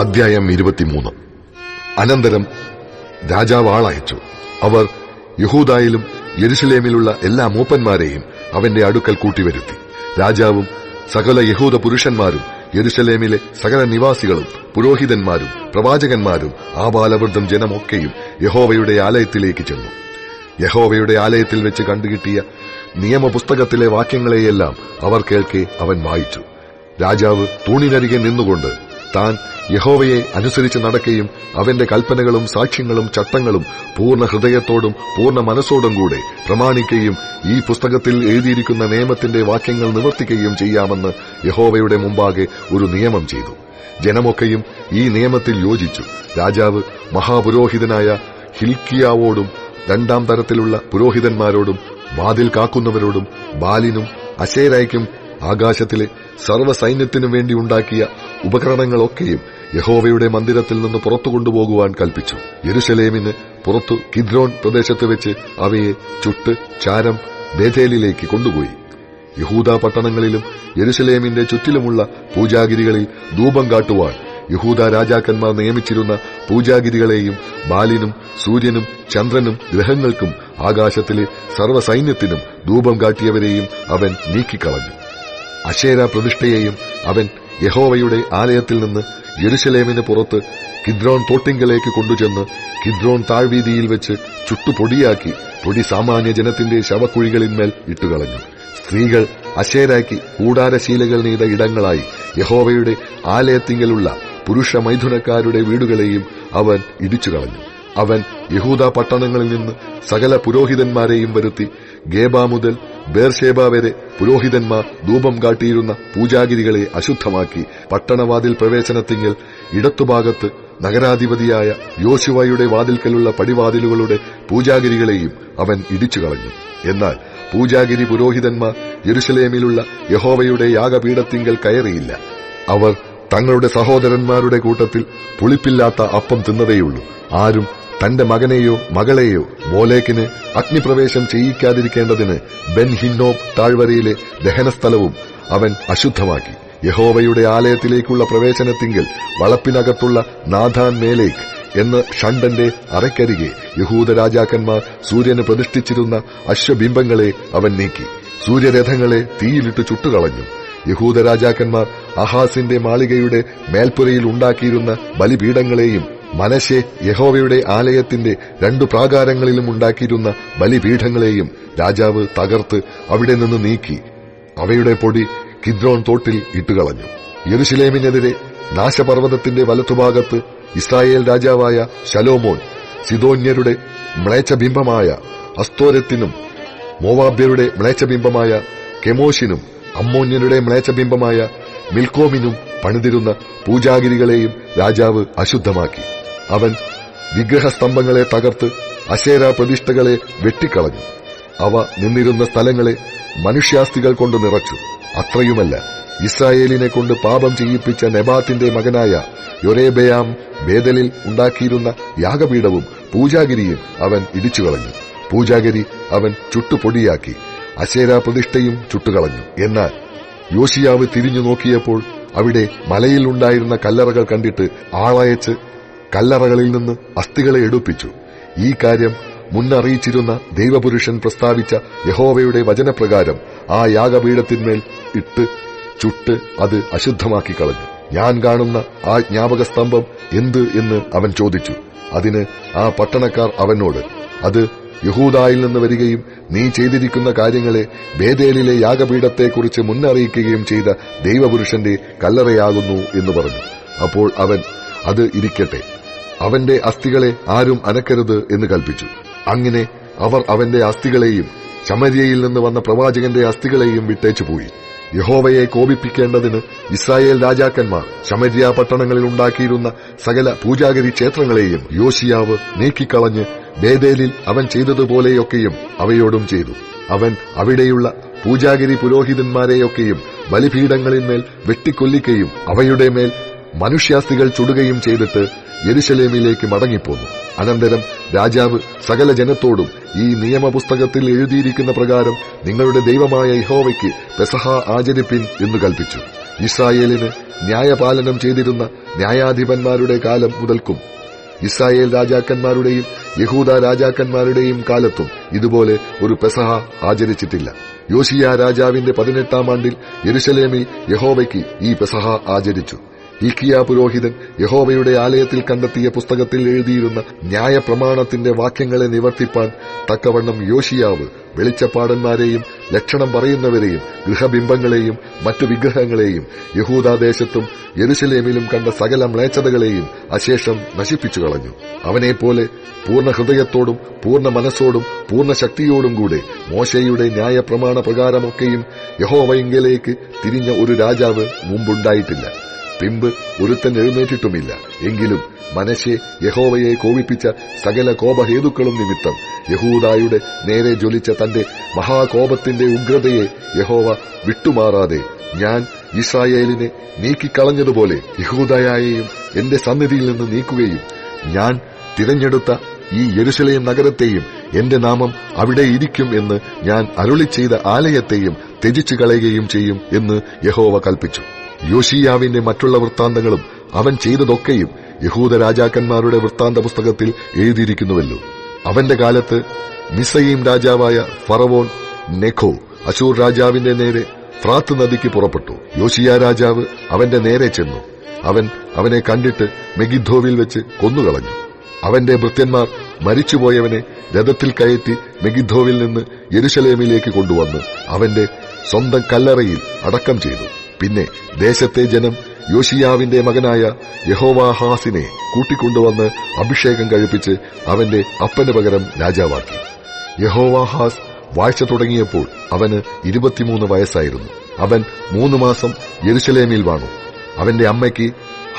അധ്യായം 23. അനന്തരം രാജാവ് ആളയച്ചു. അവർ യഹൂദായിലും യെരുശലേമിലുള്ള എല്ലാ മൂപ്പന്മാരെയും അവന്റെ അടുക്കൽ കൂട്ടിവരുത്തി. രാജാവും സകല യഹൂദ പുരുഷന്മാരും യെരുശലേമിലെ സകല നിവാസികളും പുരോഹിതന്മാരും പ്രവാചകന്മാരും ആബാലവൃദ്ധം ജനമൊക്കെയും യഹോവയുടെ ആലയത്തിലേക്ക് ചെന്നു. യഹോവയുടെ ആലയത്തിൽ വെച്ച് കണ്ടുകിട്ടിയ നിയമപുസ്തകത്തിലെ വാക്യങ്ങളെയെല്ലാം അവർ കേൾക്കെ അവൻ വായിച്ചു. രാജാവ് തൂണിനരികെ നിന്നുകൊണ്ട് താൻ യഹോവയെ അനുസരിച്ച് നടക്കുകയും അവന്റെ കൽപ്പനകളും സാക്ഷ്യങ്ങളും ചട്ടങ്ങളും പൂർണ്ണ ഹൃദയത്തോടും പൂർണ്ണ മനസ്സോടും കൂടെ പ്രമാണിക്കുകയും ഈ പുസ്തകത്തിൽ എഴുതിയിരിക്കുന്ന നിയമത്തിന്റെ വാക്യങ്ങൾ നിവർത്തിക്കുകയും ചെയ്യാമെന്ന് യഹോവയുടെ മുമ്പാകെ ഒരു നിയമം ചെയ്തു. ജനമൊക്കെയും ഈ നിയമത്തിൽ യോജിച്ചു. രാജാവ് മഹാപുരോഹിതനായ ഹിൽക്കിയാവോടും രണ്ടാം തരത്തിലുള്ള പുരോഹിതന്മാരോടും വാതിൽ കാക്കുന്നവരോടും ബാലിനും അശേരായ്ക്കും ആകാശത്തിലെ സർവ്വസൈന്യത്തിനും വേണ്ടി ഉണ്ടാക്കിയ ഉപകരണങ്ങളൊക്കെയും യഹോവയുടെ മന്ദിരത്തിൽ നിന്ന് പുറത്തു കൊണ്ടുപോകുവാൻ കൽപ്പിച്ചു. യെരുശലേമിന് പുറത്തു കിദ്രോൻ പ്രദേശത്ത് വെച്ച് അവയെ ചുട്ട് ചാരം ബേഥേലിലേക്ക് കൊണ്ടുപോയി. യഹൂദാ പട്ടണങ്ങളിലും യെരുശലേമിന്റെ ചുറ്റിലുമുള്ള പൂജാഗിരികളിൽ ധൂപം കാട്ടുവാൻ യഹൂദാ രാജാക്കന്മാർ നിയമിച്ചിരുന്ന പൂജാഗിരികളെയും ബാലിനും സൂര്യനും ചന്ദ്രനും ഗ്രഹങ്ങൾക്കും ആകാശത്തിലെ സർവ്വസൈന്യത്തിനും ധൂപം കാട്ടിയവരെയും അവൻ നീക്കിക്കളഞ്ഞു. അശേര പ്രതിഷ്ഠയെയും അവൻ യഹോവയുടെ ആലയത്തിൽ നിന്ന് യെരുശലേമിന് പുറത്ത് കിദ്രോൻ തോട്ടിങ്കലേക്ക് കൊണ്ടുചെന്ന് കിദ്രോൻ താഴ്വീതിയിൽ വെച്ച് ചുട്ടുപൊടിയാക്കി പൊടി സാമാന്യ ജനത്തിന്റെ ശവക്കുഴികളിന്മേൽ ഇട്ടുകളഞ്ഞു. സ്ത്രീകൾ അശേരായ്ക്ക് കൂടാരശീലകൾ നെയ്ത ഇടങ്ങളായി യഹോവയുടെ ആലയത്തിങ്കലുള്ള പുരുഷ മൈഥുനക്കാരുടെ വീടുകളെയും അവൻ ഇടിച്ചുകളഞ്ഞു. അവൻ യഹൂദാ പട്ടണങ്ങളിൽ നിന്ന് സകല പുരോഹിതന്മാരെയും വരുത്തി ഗേബ മുതൽ ബേർഷേബ വരെ പുരോഹിതന്മാർ ധൂപം കാട്ടിയിരുന്ന പൂജാഗിരികളെ അശുദ്ധമാക്കി. പട്ടണവാതിൽ പ്രവേശനത്തിങ്കൽ ഇടത്തുഭാഗത്ത് നഗരാധിപതിയായ യോശുവയുടെ വാതിൽക്കലുള്ള പടിവാതിലുകളുടെ പൂജാഗിരികളെയും അവൻ ഇടിച്ചുകളഞ്ഞു. എന്നാൽ പൂജാഗിരി പുരോഹിതന്മാർ യെരുശലേമിലുള്ള യഹോവയുടെ യാഗപീഠത്തിങ്കൽ കയറിയില്ല. അവർ തങ്ങളുടെ സഹോദരന്മാരുടെ കൂട്ടത്തിൽ പുളിപ്പില്ലാത്ത അപ്പം തിന്നതേയുള്ളൂ. ആരും തന്റെ മകനെയോ മകളെയോ മോലേക്കിന് അഗ്നിപ്രവേശം ചെയ്യിക്കാതിരിക്കേണ്ടതിന് ബെൻ ഹിന്നോബ് താഴ്വരയിലെ ദഹനസ്ഥലവും അവൻ അശുദ്ധമാക്കി. യഹോവയുടെ ആലയത്തിലേക്കുള്ള പ്രവേശനത്തിങ്കൽ വളപ്പിനകത്തുള്ള നാഥാൻ മേലേക്ക് എന്ന് ഷണ്ടന്റെ അറയ്ക്കരികെ യഹൂദ രാജാക്കന്മാർ സൂര്യന് പ്രതിഷ്ഠിച്ചിരുന്ന അശ്വബിംബങ്ങളെ അവൻ നീക്കി. സൂര്യരഥങ്ങളെ തീയിലിട്ട് ചുട്ടുകളഞ്ഞു. യഹൂദ രാജാക്കന്മാർ അഹാസിന്റെ മാളികയുടെ മേൽപ്പുരയിൽ ഉണ്ടാക്കിയിരുന്ന ബലിപീഠങ്ങളെയും മനശ്ശെ യഹോവയുടെ ആലയത്തിന്റെ 2 പ്രാകാരങ്ങളിലും ഉണ്ടാക്കിയിരുന്ന ബലിപീഠങ്ങളെയും രാജാവ് തകർത്ത് അവിടെ നിന്ന് നീക്കി അവയുടെ പൊടി കിദ്രോൻ തോട്ടിൽ ഇട്ടുകളഞ്ഞു. യെരുശലേമിനെതിരെ നാശപർവ്വതത്തിന്റെ വലത്തുഭാഗത്ത് ഇസ്രായേൽ രാജാവായ ശലോമോൻ സിദോന്യരുടെ മ്ലേച്ഛബിംബമായ അസ്തോരത്തിനും മോവാബ്യരുടെ മ്ലേച്ഛബിംബമായ കെമോഷിനും അമ്മോന്യരുടെ മ്ലേച്ഛബിംബമായ മിൽക്കോമിനും പണിതിരുന്ന പൂജാഗിരികളെയും രാജാവ് അശുദ്ധമാക്കി. അവൻ വിഗ്രഹസ്തംഭങ്ങളെ തകർത്ത് അശേര പ്രതിഷ്ഠകളെ വെട്ടിക്കളഞ്ഞു. അവ നിന്നിരുന്ന സ്ഥലങ്ങളെ മനുഷ്യാസ്ഥികൾ കൊണ്ട് നിറച്ചു. അത്രയുമല്ല, ഇസ്രായേലിനെ കൊണ്ട് പാപം ചെയ്യിപ്പിച്ച നെബാത്തിന്റെ മകനായ യൊരേബയാം ബേദലിൽ ഉണ്ടാക്കിയിരുന്ന യാഗപീഠവും പൂജാഗിരിയും അവൻ ഇടിച്ചുകളഞ്ഞു. പൂജാഗിരി അവൻ ചുട്ടുപൊടിയാക്കി. അശേര പ്രതിഷ്ഠയും ചുട്ടുകളഞ്ഞു. എന്നാൽ യോശിയാവ് തിരിഞ്ഞു നോക്കിയപ്പോൾ അവിടെ മലയിൽ ഉണ്ടായിരുന്ന കല്ലറകൾ കണ്ടിട്ട് ആളയച്ച് കല്ലറകളിൽ നിന്ന് അസ്ഥികളെ എടുപ്പിച്ചു. ഈ കാര്യം മുന്നറിയിച്ചിരുന്ന ദൈവപുരുഷൻ പ്രസ്താവിച്ച യഹോവയുടെ വചനപ്രകാരം ആ യാഗപീഠത്തിന്മേൽ ഇട്ട് ചുട്ട് അത് അശുദ്ധമാക്കി കളഞ്ഞു. ഞാൻ കാണുന്ന ആ ജ്ഞാപകസ്തംഭം എന്ത് എന്ന് അവൻ ചോദിച്ചു. അതിന് ആ പട്ടണക്കാർ അവനോട്, അത് യഹൂദായിൽ നിന്ന് വരികയും നീ ചെയ്തിരിക്കുന്ന കാര്യങ്ങളെ ബേഥേലിലെ യാഗപീഠത്തെക്കുറിച്ച് മുന്നറിയിക്കുകയും ചെയ്ത ദൈവപുരുഷന്റെ കല്ലറയാകുന്നു എന്ന് പറഞ്ഞു. അപ്പോൾ അവൻ, അത് ഇരിക്കട്ടെ, അവന്റെ അസ്ഥികളെ ആരും അനക്കരുത് എന്ന് കൽപ്പിച്ചു. അങ്ങനെ അവർ അവന്റെ അസ്ഥികളെയും ശമര്യയിൽ നിന്ന് വന്ന പ്രവാചകന്റെ അസ്ഥികളെയും വിട്ടേച്ചുപോയി. യഹോവയെ കോപിപ്പിക്കേണ്ടതിന് ഇസ്രായേൽ രാജാക്കന്മാർ ശമര്യ പട്ടണങ്ങളിൽ ഉണ്ടാക്കിയിരുന്ന സകല പൂജാഗിരി ക്ഷേത്രങ്ങളെയും യോശിയാവ് നീക്കിക്കളഞ്ഞ് ബേഥേലിൽ അവൻ ചെയ്തതുപോലെയൊക്കെയും അവയോടും ചെയ്തു. അവൻ അവിടെയുള്ള പൂജാഗിരി പുരോഹിതന്മാരെയൊക്കെയും ബലിപീഠങ്ങളിന്മേൽ വെട്ടിക്കൊല്ലിക്കുകയും അവയുടെ മേൽ മനുഷ്യാസ്ഥികൾ ചുടുകയും ചെയ്തിട്ട് യെരുശലേമിലേക്ക് മടങ്ങിപ്പോന്നു. അനന്തരം രാജാവ് സകല ജനത്തോടും, ഈ നിയമപുസ്തകത്തിൽ എഴുതിയിരിക്കുന്ന പ്രകാരം നിങ്ങളുടെ ദൈവമായ യഹോവയ്ക്ക് പെസഹ ആചരിപ്പിൻ എന്ന് കൽപ്പിച്ചു. ഇസ്രായേലിന് ന്യായപാലനം ചെയ്തിരുന്ന ന്യായാധിപന്മാരുടെ കാലം മുതൽക്കും ഇസ്രായേൽ രാജാക്കന്മാരുടെയും യഹൂദ രാജാക്കന്മാരുടെയും കാലത്തും ഇതുപോലെ ഒരു പെസഹ ആചരിച്ചിട്ടില്ല. യോശിയ രാജാവിന്റെ 18-ാം ആണ്ടിൽ യെരുശലേമിൽ യഹോവയ്ക്ക് ഈ പെസഹ ആചരിച്ചു. ഹില്ക്കീയ പുരോഹിതൻ യഹോവയുടെ ആലയത്തിൽ കണ്ടെത്തിയ പുസ്തകത്തിൽ എഴുതിയിരുന്ന ന്യായപ്രമാണത്തിന്റെ വാക്യങ്ങളെ നിവർത്തിപ്പാൻ തക്കവണ്ണം യോശിയാവ് വെളിച്ചപ്പാടന്മാരെയും ലക്ഷണം പറയുന്നവരെയും ഗൃഹബിംബങ്ങളെയും മറ്റു വിഗ്രഹങ്ങളെയും യഹൂദാദേശത്തും യെരുശലേമിലും കണ്ട സകല മ്ലേച്ഛതകളെയും അശേഷം നശിപ്പിച്ചു കളഞ്ഞു. അവനെപ്പോലെ പൂർണ്ണ ഹൃദയത്തോടും പൂർണ്ണ മനസ്സോടും പൂർണ്ണ ശക്തിയോടും കൂടെ മോശയുടെ ന്യായപ്രമാണ പ്രകാരമൊക്കെയും യഹോവയിങ്കലേക്ക് തിരിഞ്ഞ ഒരു രാജാവ് മുമ്പുണ്ടായിട്ടില്ല. പിമ്പ് ഒരുത്തൻ എഴുന്നേറ്റിട്ടുമില്ല. എങ്കിലും മനശ്ശെ യഹോവയെ കോപിപ്പിച്ച സകല കോപഹേതുക്കളും നിമിത്തം യഹൂദായുടെ നേരെ ജ്വലിച്ച തന്റെ മഹാകോപത്തിന്റെ ഉഗ്രതയെ യഹോവ വിട്ടുമാറാതെ ഞാൻ ഇസ്രായേലിനെ നീക്കിക്കളഞ്ഞതുപോലെ യഹൂദായെയും എന്റെ സന്നിധിയിൽ നിന്ന് നീക്കുകയും ഞാൻ തിരഞ്ഞെടുത്ത ഈ യെരുശലേം നഗരത്തെയും എന്റെ നാമം അവിടെ ഇരിക്കും എന്ന് ഞാൻ അരുളിച്ചെയ്ത ആലയത്തെയും ത്യജിച്ചു കളയുകയും ചെയ്യും എന്ന് യഹോവ കൽപ്പിച്ചു. യോശിയാവിന്റെ മറ്റുള്ള വൃത്താന്തങ്ങളും അവൻ ചെയ്തതൊക്കെയും യഹൂദ രാജാക്കന്മാരുടെ വൃത്താന്ത പുസ്തകത്തിൽ എഴുതിയിരിക്കുന്നുവല്ലോ. അവന്റെ കാലത്ത് മിസ്രയീം രാജാവായ ഫറവോൻ നെഖോ അശൂർ രാജാവിന്റെ നേരെ ഫ്രാത്ത് നദിക്ക് പുറപ്പെട്ടു. യോശിയ രാജാവ് അവന്റെ നേരെ ചെന്നു. അവനെ കണ്ടിട്ട് മെഗിദ്ദോവിൽ വെച്ച് കൊന്നുകളഞ്ഞു. അവന്റെ ഭൃത്യന്മാർ മരിച്ചുപോയവനെ രഥത്തിൽ കയറ്റി മെഗിദ്ദോവിൽ നിന്ന് യെരുശലേമിലേക്ക് കൊണ്ടുവന്ന് അവന്റെ സ്വന്തം കല്ലറയിൽ അടക്കം ചെയ്തു. പിന്നെ ദേശത്തെ ജനം യോശിയാവിന്റെ മകനായ യഹോവാഹാസിനെ കൂട്ടിക്കൊണ്ടുവന്ന് അഭിഷേകം കഴിപ്പിച്ച് അവന്റെ അപ്പന് പകരം രാജാവാക്കി. യഹോവാഹാസ് വാഴ്ച തുടങ്ങിയപ്പോൾ അവന് 23 വയസ്സായിരുന്നു. അവൻ 3 മാസം യെരുശലേമിൽ വാണു. അവന്റെ അമ്മയ്ക്ക്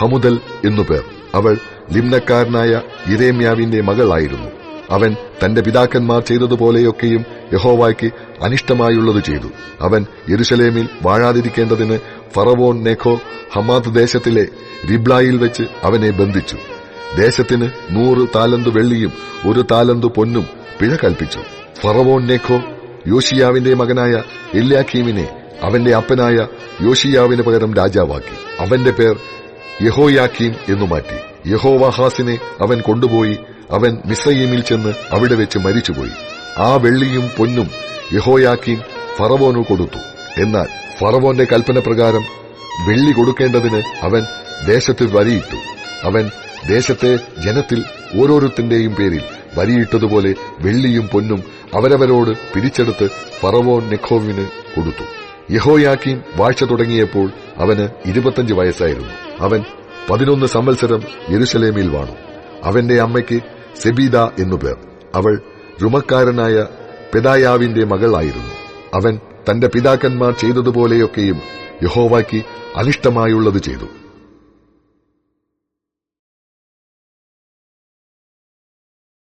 ഹമുദൽ എന്നു പേർ. അവൾ ലിംനക്കാരനായ യിരെമ്യാവിന്റെ മകളായിരുന്നു. അവൻ തന്റെ പിതാക്കന്മാർ ചെയ്തതുപോലെയൊക്കെയും യഹോവയ്ക്ക് അനിഷ്ടമായുള്ളത് ചെയ്തു. അവൻ യെരുശലേമിൽ വാഴാതിരിക്കേണ്ടതിന് ഫറവോൻ നെഖോ ഹമാത്ത് ദേശത്തിലെ റിബ്ലായിൽ വെച്ച് അവനെ ബന്ധിച്ചു. ദേശത്തിന് 100 താലന്ത് വെള്ളിയും 1 താലന്ത് പൊന്നും പിഴ കൽപ്പിച്ചു. ഫറവോൻ നെഖോ യോശിയാവിന്റെ മകനായ എല്യാക്കീമിനെ അവന്റെ അപ്പനായ യോശിയാവിന് പകരം രാജാവാക്കി. അവന്റെ പേർ യഹോയാക്കീം എന്നു മാറ്റി. യഹോവാഹാസിനെ അവൻ കൊണ്ടുപോയി. അവൻ മിസ്രയീമിൽ ചെന്ന് അവിടെ വെച്ച് മരിച്ചുപോയി. ആ വെള്ളിയും പൊന്നും യഹോയാക്കീം ഫറവോനു കൊടുത്തു. എന്നാൽ ഫറവോന്റെ കൽപ്പന പ്രകാരം വെള്ളി കൊടുക്കേണ്ടതിന് അവൻ ദേശത്ത് വരിയിട്ടു. അവൻ ദേശത്തെ ജനത്തിൽ ഓരോരുത്തന്റെയും പേരിൽ വരിയിട്ടതുപോലെ വെള്ളിയും പൊന്നും അവരവരോട് പിരിച്ചെടുത്ത് ഫറവോൻ നെഖോവിന് കൊടുത്തു. യഹോയാക്കീം വാഴ്ച തുടങ്ങിയപ്പോൾ അവന് 25 വയസ്സായിരുന്നു. അവൻ 11 സംവത്സരം യെരുശലേമിൽ വാണു. അവന്റെ അമ്മയ്ക്ക് സെബീദ എന്നു പേർ. അവൾ രുമക്കാരനായ പെദായാവിന്റെ മകളായിരുന്നു. അവൻ തന്റെ പിതാക്കന്മാർ ചെയ്തതുപോലെയൊക്കെയും യഹോവയ്ക്ക് അനിഷ്ടമായുള്ളത് ചെയ്തു.